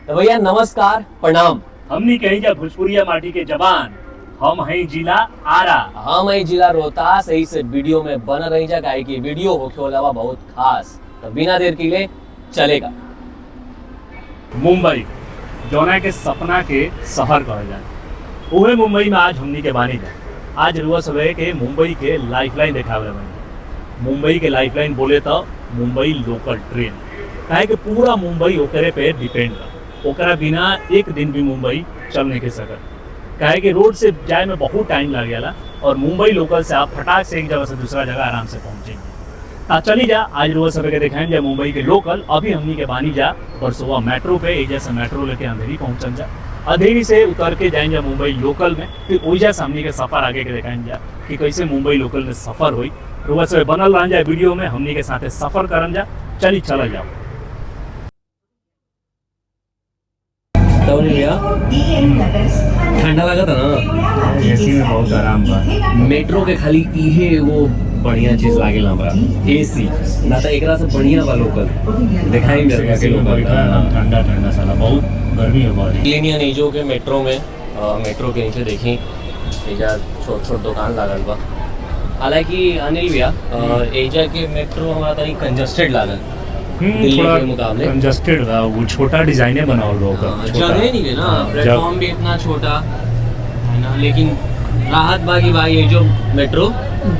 तो भैया नमस्कार प्रणाम। हमनी कहीं जा भोजपुरिया माटी के जवान, हम हैं जिला आरा। हम है जिला रोहतास। यही से वीडियो में बन रही जा काहे की वीडियो होके वाला बहुत खास। तो बिना देर के लिए चलेगा। मुंबई जौना के सपना के शहर कहल जाए, उहे मुंबई में आज हमनी के बानी जा। आज रुआ सवे के मुंबई के लाइफलाइन देखावे बानी। मुंबई के लाइफलाइन बोले तो मुंबई लोकल ट्रेन, काहे कि पूरा मुंबई ओकरे पे डिपेंड बा। ओकरा बिना एक दिन भी मुंबई चल नहीं के सकत, काहे कि रोड से जाए में बहुत टाइम लग जाला और मुंबई लोकल से आप फटाक से एक जगह से दूसरा जगह आराम से पहुंचेंगे। चली जा आज रोज सब के दिखाएं जा मुंबई के लोकल। अभी हमनी के बानी जा बरसोवा मेट्रो पे, एजा से मेट्रो लेके अंधेरी पहुंचल जा, अंधेरी से उतर के जाएं जा मुंबई लोकल में, फिर ओइजा से हमनी के सफर आगे के दिखाएं जा कि कैसे मुंबई लोकल में सफर हुई। रोज सब बनल रह जाए वीडियो में, हमनी के साथे सफर करन जा। चली चल जाओ। तो भैया ठंडा लगा था ना, एसी में बहुत आराम बा। मेट्रो के खाली इहे एगो बढ़िया चीज लागेला हमरा, एसी ना तो एकरा से बढ़िया बा लोकल। दिखाई ऐसे लोकल ठंडा ठंडा साला बहुत गर्मी है बहुत। मिलेनियन एजो के मेट्रो में मेट्रो के नीचे देखी एजा छोट छोट दुकान लागल बा। हालांकि अनिल भैया एजा के मेट्रो हमारा तनी कंजस्टेड लागल दिल्ली थोड़ा के मुकाबले। कंजस्टेड बा, वो छोटा डिजाइने बनावल बा ओकर। जगह नहीं है ना, प्लेटफॉर्म भी इतना छोटा है ना, लेकिन राहत बाकी भाई ये जो मेट्रो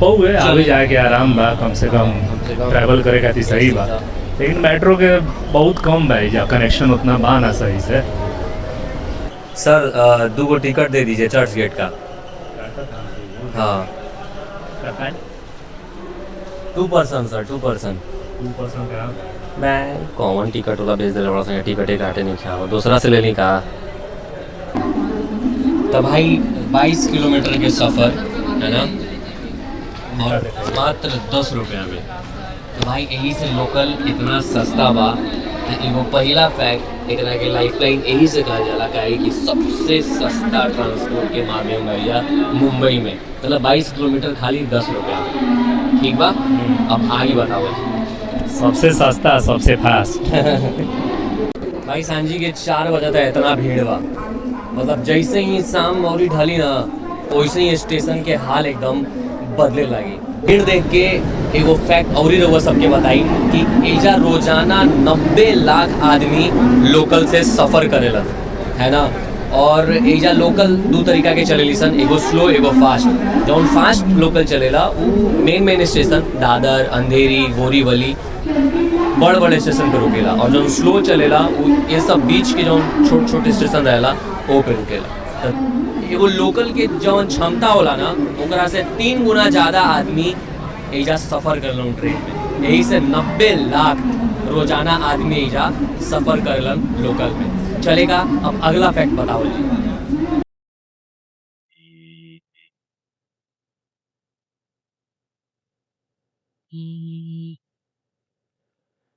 बहु है, आगे जाए के आराम बा, कम से कम ट्रैवल करे खातिर सही बा। लेकिन मेट्रो के बहुत कम बा, एजा कनेक्शन उतना बा ना सही से। सर 2 गो टिकट दे दीजिए चर्च गेट का। हाँ 2 पर्सन सर, 2 पर्सन। मैं कॉमन टिकट वाला भेज दे रहा हूँ, टिकट एक काटे नहीं खा दूसरा से लेने का। तो भाई 22 किलोमीटर के सफ़र है ना, और मात्र 10 रुपया में। तो भाई यही से लोकल इतना सस्ता बा। एगो पहला फैक्ट एकरा के लाइफलाइन यही से कहल जाला, काहे कि सबसे सस्ता ट्रांसपोर्ट के मामले में भैया मुंबई में, मतलब 22 किलोमीटर खाली 10 रुपया। ठीक बा, अब आगे बताओ। सबसे सस्ता सबसे फास्ट। भाई सांझी के 4 बजे तक इतना भीड़ बा, मतलब जैसे ही शाम और ढली ना वैसे ही स्टेशन के हाल एकदम बदले लगी। भीड़ देख के एगो फैक्ट और ही रहुआ सबके बताई कि एजा रोजाना 90 लाख आदमी लोकल से सफ़र करेला है ना। और एजा लोकल 2 तरीका के चलेली सन, एगो स्लो एगो फास्ट। जौन फास्ट लोकल चलेला वो मेन स्टेशन दादर, अंधेरी, बोरीवली, बड़ बड़े स्टेशन पे रुकेला। और जो स्लो चलेला वो ये सब बीच के जो छोटे छोटे स्टेशन रहेला वो पे रुकेला। एगो लोकल के जौन क्षमता होला ना, ओकरा से 3 गुना ज़्यादा आदमी एजा सफ़र करलन ट्रेन में। यही से 90 लाख रोजाना आदमी एजा सफ़र करलन लोकल में। चलेगा, अब अगला फैक्ट बताओ जी।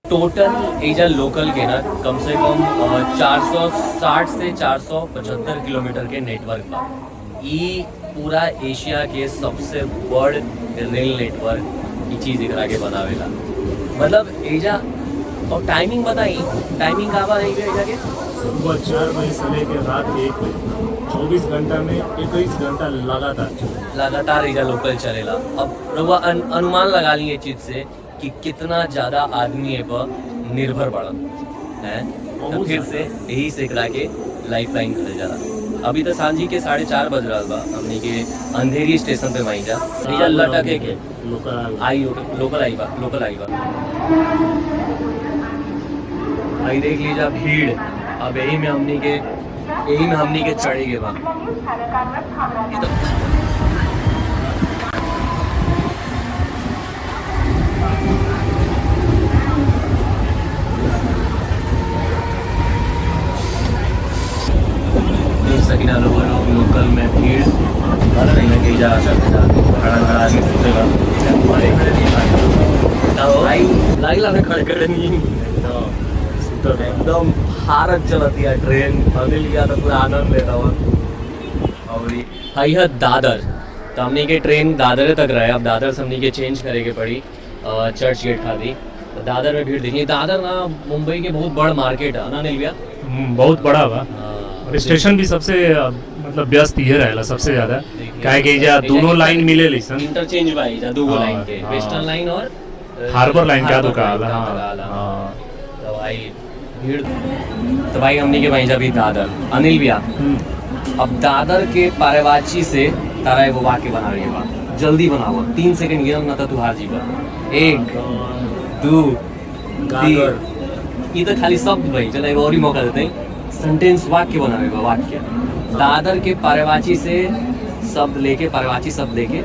टोटल एजा लोकल के ना कम से कम 460 से 475 किलोमीटर के नेटवर्क बा। ई पूरा एशिया के सबसे बड़ रेल नेटवर्क ई चीज़ एकरा के बनावेला। मतलब एजा और टाइमिंग बताई, टाइमिंग का बा एजा के सुबह 4 बजे से लेकर रात 1 बजे 24 घंटा में 21 घंटा लगातार एजा लोकल चलेला। अब रउआ अनुमान लगा ली ये चीज़ से कि कितना ज़्यादा आदमी ए पर निर्भर पड़ल है। तो फिर से यही से एकरा के लाइफलाइन कहल जाला। अभी तो सांझी के 4:30 बज रहा बा, हमनी के अंधेरी स्टेशन पे वहीं जा एजा लटके के लोकल आई बा। भाई देख लीजिए भीड़। अब यही में हमनी के चढ़े के बा। देख सकिना लोकल में भीड़ जा खड़ा के सोचेगा भाई लागला में खड़े नहीं एकदम भारत चलती है ट्रेन। अनिल लिया तो पूरा आनंद लेता हुआ। और है दादर, तो हमने के ट्रेन दादर तक रहे। अब दादर से हमने के चेंज करे के पड़ी चर्च गेट खाती। तो दादर में भीड़ देखिए। दादर ना मुंबई के बहुत बड़ा मार्केट है ना अनिल भैया। बहुत बड़ा बा हाँ, और स्टेशन भी सबसे मतलब व्यस्त ये रहेला सबसे ज्यादा देखिए, काहे कि एजा दोनों लाइन मिले लिसन इंटरचेंज भाई जा दो हाँ, लाइन के हाँ। वेस्टर्न लाइन और हार्बर लाइन का हार्बर दुकान लाइन का हाँ दुकान, हाँ तो भाई भीड़। तो भाई हमने के भाई जब भी दादर अनिल भैया अब दादर के पारेवाची से तारा एगो वाक्य बना रही बा जल्दी बनाओ 3 सेकंड गिरम ना तो हार जीवा 1 2 गागर। 3 ये तो खाली शब्द भाई चलो एगो और ही मौका देते हैं सेंटेंस वाक्य बनावे बा वाक्य दादर के पारेवाची से शब्द लेके पारेवाची शब्द लेके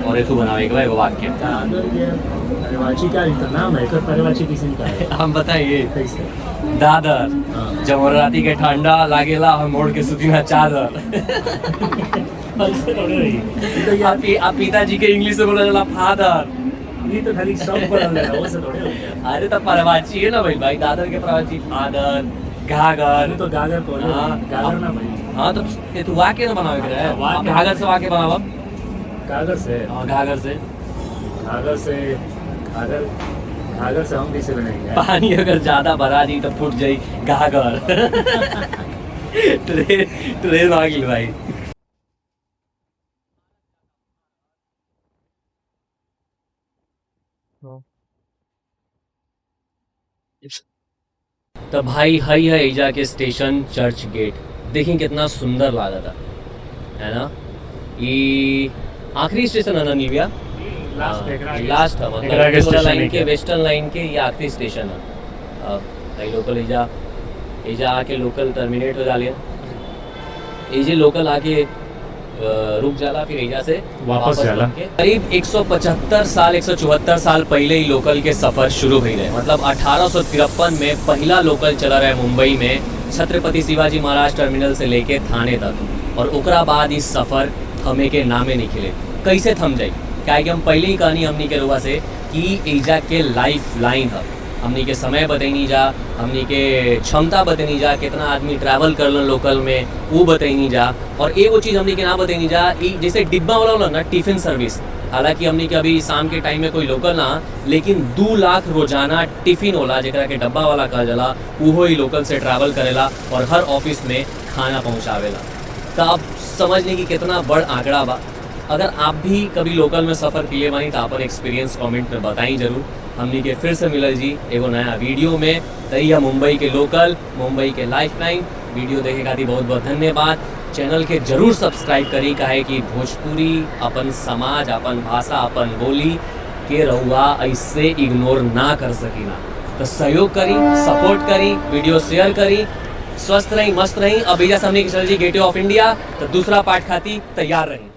और एक बनावे के बा एगो वाक्य दादर के परिवाची का इनका नाम है सर परिवाची किसी का है हम बताइए कैसे दादर हाँ। जब राती के ठंडा लागेला हम मोड़ के सुतीना चादर ऐसे थोड़े रही आप पिताजी के इंग्लिश में बोला जाला फादर ये तो खाली सब बदल रहा है वो से थोड़े हो गया अरे तो परवाची है ना भाई भाई दादर के परवाची फादर घाघर अरे तो गागर को हाँ, गागर ना भाई हाँ तो ये तू वाक्य ना बनावे के रहे वाक्य। घाघर से वाक्य बनावा गागर से घाघर से गागर से गागर गागर से हम कैसे बनेंगे पानी अगर ज्यादा भरा दी तो फूट जाई घाघर ट्रेन आ गई भाई तो भाई हई है एजा के स्टेशन चर्च गेट देखिए कितना सुंदर लगा था है ना ये आखिरी स्टेशन है ना नीविया लास्ट है एकरा के मतलब स्टेशन लाइन है के क्या? वेस्टर्न लाइन के ये आखिरी स्टेशन है अब कई लोकल एजा एजा आके लोकल टर्मिनेट हो जालिए एजे लोकल आके रुक जाला फिर एजा से वापस जाला। लौट के। करीब 175 साल 174 साल पहले ही लोकल के सफर शुरू हुई रहे मतलब 1853 में पहला लोकल चला रहे मुंबई में छत्रपति शिवाजी महाराज टर्मिनल से लेके थाने तक और ओकरा बाद इस सफर थमे के नामे नहीं खिले कैसे थम जाई क्या कि हम पहले ही कहानी हमनी के रुआ से कि एजा के लाइफ लाइन है हमनी के समय बतैनी जा हमनी के क्षमता बतैनी जा कितना आदमी ट्रैवल करलन लोकल में वो बतैनी जा और एगो चीज़ हमनी के ना बतैनी जा ई जैसे डिब्बा वाला होला ना टिफिन सर्विस हालांकि हमनी के अभी शाम के टाइम में कोई लोकल ना लेकिन 2 लाख रोजाना टिफिन होला जेकरा के डब्बा वाला कहल जाला उहो ही लोकल से ट्रैवल करेला और हर ऑफिस में खाना पहुँचावेला तो आप समझ ली कि कितना बड़ आंकड़ा बा अगर आप भी कभी लोकल में सफ़र किए बानी तो अपन एक्सपीरियंस कमेंट में बताई जरूर हमनी के फिर से मिलल जी एगो नया वीडियो में तैया मुंबई के लोकल मुंबई के लाइफ लाइन वीडियो देखे खातिर बहुत बहुत धन्यवाद चैनल के जरूर सब्सक्राइब करी काहे कि भोजपुरी अपन समाज अपन भाषा अपन बोली के रहुआ ऐसे इग्नोर ना कर सकीला तो सहयोग करी सपोर्ट करी वीडियो शेयर करी स्वस्थ रही मस्त रही अब एजा हमने चल जी गेटवे ऑफ इंडिया तो दूसरा पार्ट खाती तैयार रही